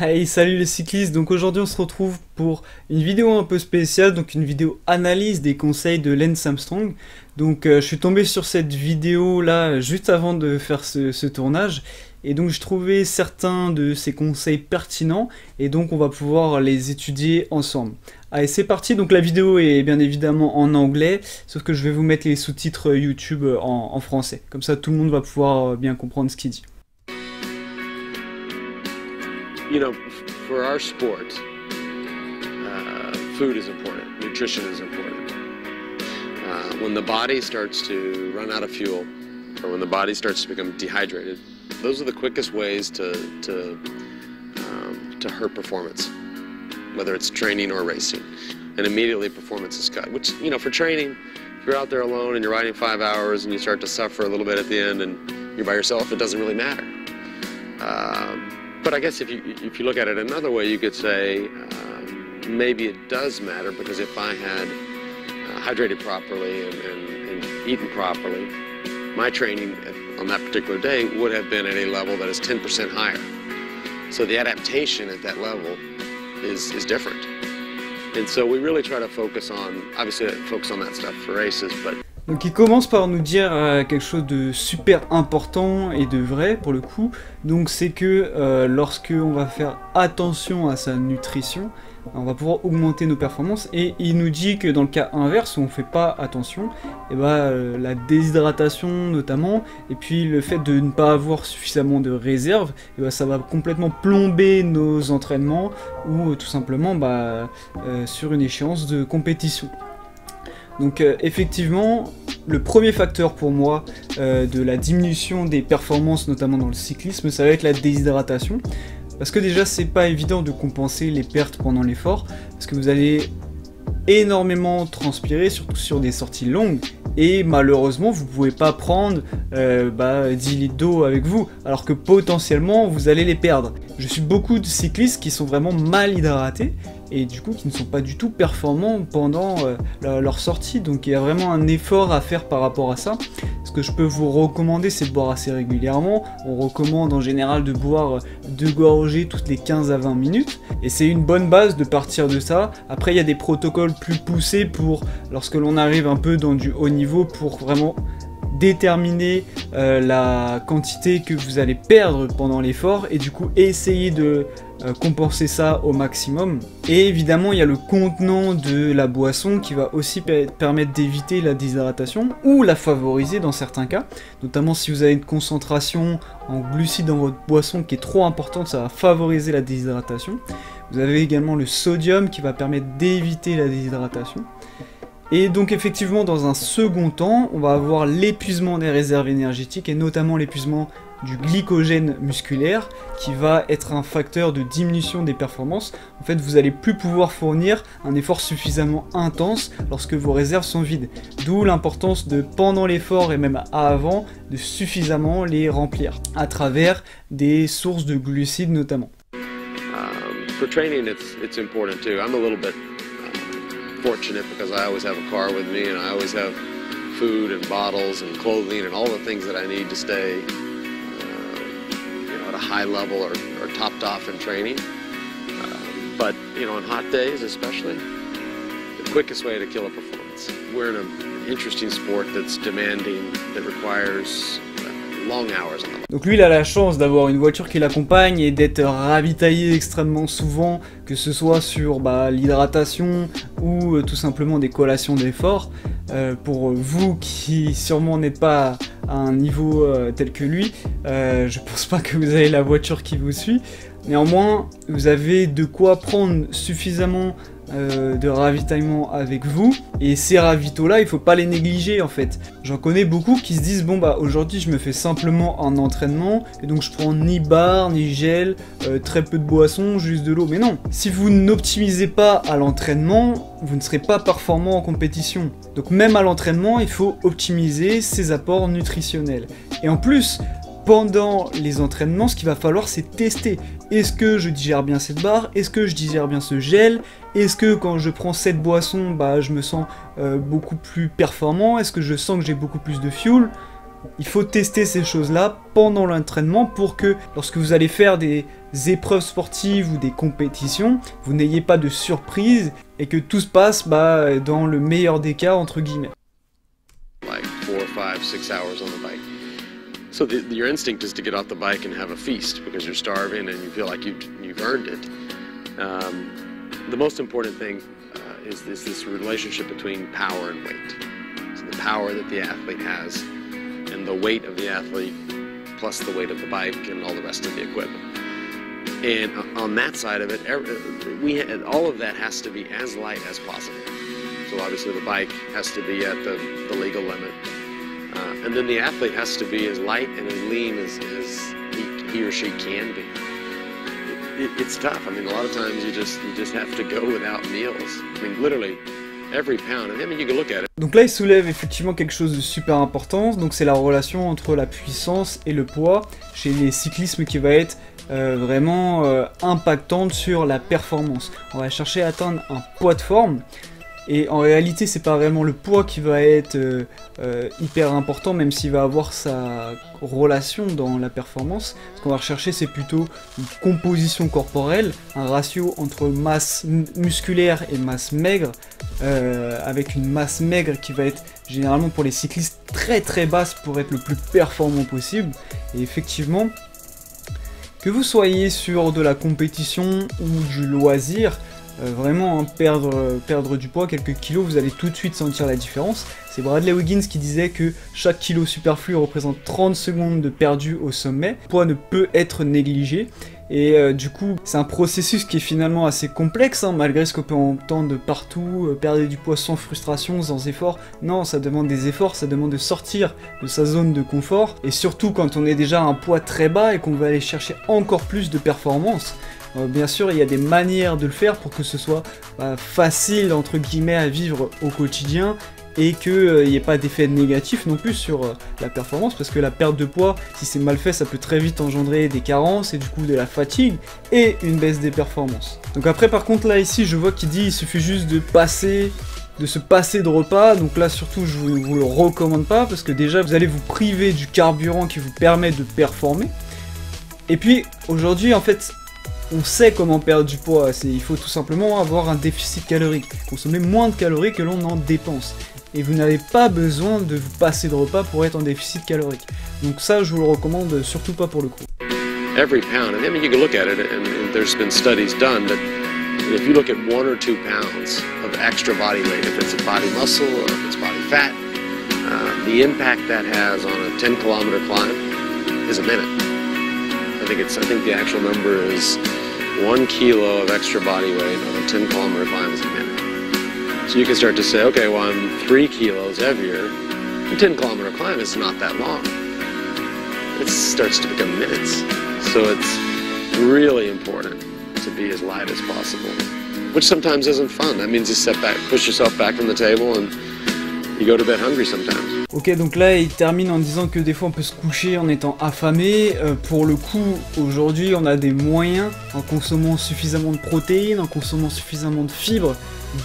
Hey, salut les cyclistes, donc aujourd'hui on se retrouve pour une vidéo un peu spéciale, donc une vidéo analyse des conseils de Lance Armstrong. Donc je suis tombé sur cette vidéo là juste avant de faire ce tournage, et donc je trouvais certains de ces conseils pertinents, et donc on va pouvoir les étudier ensemble. Allez, c'est parti. Donc la vidéo est bien évidemment en anglais, sauf que je vais vous mettre les sous-titres YouTube en français, comme ça tout le monde va pouvoir bien comprendre ce qu'il dit. You know, for our sport, food is important, nutrition is important. When the body starts to run out of fuel, or when the body starts to become dehydrated, those are the quickest ways to hurt performance, whether it's training or racing. And immediately performance is cut, which, you know, for training, if you're out there alone and you're riding 5 hours and you start to suffer a little bit at the end and you're by yourself, it doesn't really matter. But I guess if you look at it another way, you could say maybe it does matter, because if I had hydrated properly and eaten properly, my training on that particular day would have been at a level that is 10% higher. So the adaptation at that level is different. And so we really try to focus on, obviously focus on that stuff for races, but donc il commence par nous dire quelque chose de super important et de vrai pour le coup. Donc c'est que lorsque on va faire attention à sa nutrition, on va pouvoir augmenter nos performances, et il nous dit que dans le cas inverse où on fait pas attention, et la déshydratation notamment, et puis le fait de ne pas avoir suffisamment de réserve, ça va complètement plomber nos entraînements ou tout simplement sur une échéance de compétition. Donc effectivement, le premier facteur pour moi de la diminution des performances, notamment dans le cyclisme, ça va être la déshydratation. Parce que déjà, c'est pas évident de compenser les pertes pendant l'effort, parce que vous allez énormément transpirer, surtout sur des sorties longues, et malheureusement vous pouvez pas prendre 10 litres d'eau avec vous, alors que potentiellement vous allez les perdre. Je suis beaucoup de cyclistes qui sont vraiment mal hydratés, et du coup qui ne sont pas du tout performants pendant leur sortie, donc il y a vraiment un effort à faire par rapport à ça. Ce que je peux vous recommander, c'est de boire assez régulièrement. On recommande en général de boire 2 gorgées toutes les 15 à 20 minutes, et c'est une bonne base de partir de ça. Après il y a des protocoles plus poussés pour lorsque l'on arrive un peu dans du haut niveau, pour vraiment déterminer la quantité que vous allez perdre pendant l'effort, et du coup essayer de compenser ça au maximum. Et évidemment il y a le contenant de la boisson qui va aussi permettre d'éviter la déshydratation ou la favoriser dans certains cas, notamment si vous avez une concentration en glucides dans votre boisson qui est trop importante, ça va favoriser la déshydratation. Vous avez également le sodium qui va permettre d'éviter la déshydratation. Et donc effectivement, dans un second temps, on va avoir l'épuisement des réserves énergétiques, et notamment l'épuisement du glycogène musculaire, qui va être un facteur de diminution des performances. En fait, vous n'allez plus pouvoir fournir un effort suffisamment intense lorsque vos réserves sont vides. D'où l'importance de, pendant l'effort et même avant, de suffisamment les remplir, à travers des sources de glucides notamment. For training, it's important too. I'm a little bit fortunate because I always have a car with me, and I always have food and bottles and clothing and all the things that I need to stay at a high level or topped off in training. But on hot days especially, the quickest way to kill a performance. We're in an interesting sport that's demanding, that requires long hours on the. Donc lui il a la chance d'avoir une voiture qui l'accompagne et d'être ravitaillé extrêmement souvent, que ce soit sur l'hydratation ou tout simplement des collations d'effort. Pour vous qui sûrement n'êtes pas à un niveau tel que lui, je pense pas que vous avez la voiture qui vous suit. Néanmoins, vous avez de quoi prendre suffisamment de ravitaillement avec vous, et ces ravitaux là il faut pas les négliger en fait. J'en connais beaucoup qui se disent aujourd'hui je me fais simplement un entraînement et donc je prends ni bar ni gel, très peu de boissons, juste de l'eau. Mais non, si vous n'optimisez pas à l'entraînement, vous ne serez pas performant en compétition. Donc même à l'entraînement il faut optimiser ses apports nutritionnels, et en plus pendant les entraînements, ce qu'il va falloir, c'est tester. Est-ce que je digère bien cette barre? Est-ce que je digère bien ce gel? Est-ce que quand je prends cette boisson, je me sens beaucoup plus performant? Est-ce que je sens que j'ai beaucoup plus de fuel? il faut tester ces choses-là pendant l'entraînement pour que lorsque vous allez faire des épreuves sportives ou des compétitions, vous n'ayez pas de surprise et que tout se passe dans le meilleur des cas entre guillemets. Like 4, 5, 6 hours on the bike. So your instinct is to get off the bike and have a feast because you're starving and you feel like you've earned it. The most important thing is this relationship between power and weight. So the power that the athlete has and the weight of the athlete plus the weight of the bike and all the rest of the equipment. And on that side of it, all of that has to be as light as possible. So obviously the bike has to be at the legal limit. And then the athlete has to be as light and as lean as he or she can be. It's tough. I mean, a lot of times you just have to go without meals. I mean, literally, every pound. I mean, you can look at it. Donc là, il soulève effectivement quelque chose de super important. Donc c'est la relation entre la puissance et le poids chez les cyclismes qui va être vraiment impactante sur la performance. On va chercher à atteindre un poids de forme. Et en réalité, c'est pas vraiment le poids qui va être hyper important, même s'il va avoir sa relation dans la performance. Ce qu'on va rechercher, c'est plutôt une composition corporelle, un ratio entre masse musculaire et masse maigre, avec une masse maigre qui va être généralement pour les cyclistes très très basse pour être le plus performant possible. Et effectivement, que vous soyez sur de la compétition ou du loisir, vraiment perdre du poids, quelques kilos, vous allez tout de suite sentir la différence. C'est Bradley Wiggins qui disait que chaque kilo superflu représente 30 secondes de perdu au sommet. Le poids ne peut être négligé. Et du coup, c'est un processus qui est finalement assez complexe, hein, malgré ce qu'on peut entendre de partout, perdre du poids sans frustration, sans effort. Non, ça demande des efforts, ça demande de sortir de sa zone de confort. Et surtout quand on est déjà à un poids très bas et qu'on veut aller chercher encore plus de performance. Bien sûr, il y a des manières de le faire pour que ce soit facile entre guillemets à vivre au quotidien et qu'il n'y ait pas d'effet négatif non plus sur la performance, parce que la perte de poids, si c'est mal fait, ça peut très vite engendrer des carences et du coup de la fatigue et une baisse des performances. Donc après par contre là ici je vois qu'il dit il suffit juste de se passer de repas, donc là surtout je vous le recommande pas parce que déjà vous allez vous priver du carburant qui vous permet de performer. Et puis aujourd'hui en fait on sait comment perdre du poids, il faut tout simplement avoir un déficit calorique, consommer moins de calories que l'on en dépense. Et vous n'avez pas besoin de vous passer de repas pour être en déficit calorique. Donc ça, je vous le recommande surtout pas pour le coup. Every pound, and I mean you can look at it, and there's been studies done that if you look at 1 or 2 pounds of extra body weight, if it's a body muscle or if it's body fat, the impact that has on a 10-kilometer climb is a minute. I think the actual number is 1 kilo of extra body weight on a 10-kilometer climb is a minute. So you can start to say, okay, well, I'm 3 kilos heavier. A 10-kilometer climb is not that long. It starts to become minutes. So it's really important to be as light as possible, which sometimes isn't fun. That means you step back, push yourself back from the table, and you go to bed hungry sometimes. Ok, donc là il termine en disant que des fois on peut se coucher en étant affamé. Pour le coup, aujourd'hui on a des moyens, en consommant suffisamment de protéines, en consommant suffisamment de fibres,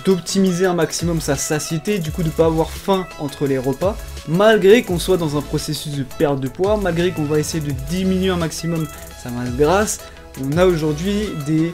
d'optimiser un maximum sa satiété, du coup de ne pas avoir faim entre les repas, malgré qu'on soit dans un processus de perte de poids, malgré qu'on va essayer de diminuer un maximum sa masse grasse. On a aujourd'hui des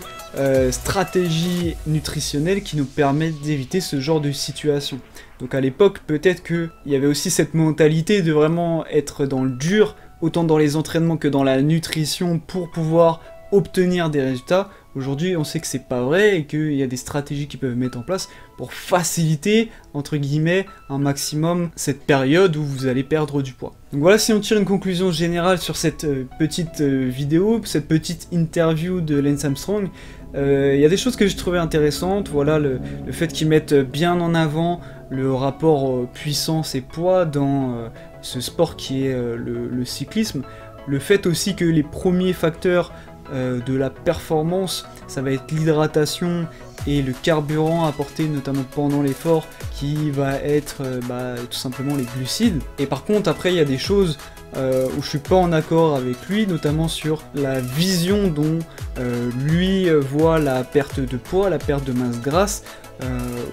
stratégies nutritionnelles qui nous permettent d'éviter ce genre de situation. Donc à l'époque, peut-être qu'il y avait aussi cette mentalité de vraiment être dans le dur, autant dans les entraînements que dans la nutrition, pour pouvoir obtenir des résultats. Aujourd'hui, on sait que c'est pas vrai et qu'il y a des stratégies qui peuvent mettre en place pour faciliter, entre guillemets, un maximum cette période où vous allez perdre du poids. Donc voilà, si on tire une conclusion générale sur cette petite vidéo, cette petite interview de Lance Armstrong, il y a des choses que j'ai trouvées intéressantes. Voilà, le fait qu'ils mettent bien en avant le rapport puissance et poids dans ce sport qui est le cyclisme. Le fait aussi que les premiers facteurs de la performance, ça va être l'hydratation et le carburant apporté notamment pendant l'effort qui va être tout simplement les glucides. Et par contre après il y a des choses où je suis pas en accord avec lui, notamment sur la vision dont lui voit la perte de poids, la perte de masse grasse,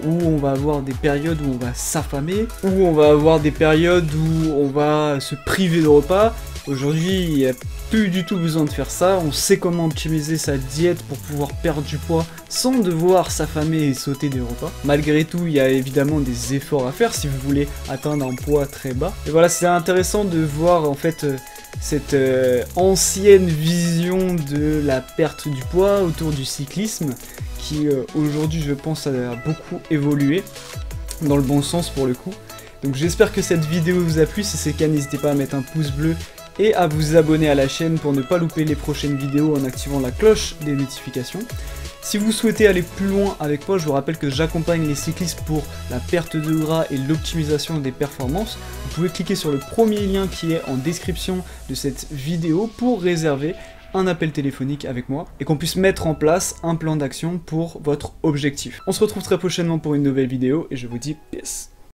où on va avoir des périodes où on va s'affamer, où on va avoir des périodes où on va se priver de repas. Aujourd'hui, il n'y a plus du tout besoin de faire ça, on sait comment optimiser sa diète pour pouvoir perdre du poids sans devoir s'affamer et sauter des repas. Malgré tout, il y a évidemment des efforts à faire si vous voulez atteindre un poids très bas. Et voilà, c'est intéressant de voir en fait cette ancienne vision de la perte du poids autour du cyclisme qui aujourd'hui, je pense, a beaucoup évolué dans le bon sens pour le coup. Donc j'espère que cette vidéo vous a plu, si c'est le cas, n'hésitez pas à mettre un pouce bleu et à vous abonner à la chaîne pour ne pas louper les prochaines vidéos en activant la cloche des notifications. Si vous souhaitez aller plus loin avec moi, je vous rappelle que j'accompagne les cyclistes pour la perte de gras et l'optimisation des performances. Vous pouvez cliquer sur le premier lien qui est en description de cette vidéo pour réserver un appel téléphonique avec moi et qu'on puisse mettre en place un plan d'action pour votre objectif. On se retrouve très prochainement pour une nouvelle vidéo et je vous dis peace.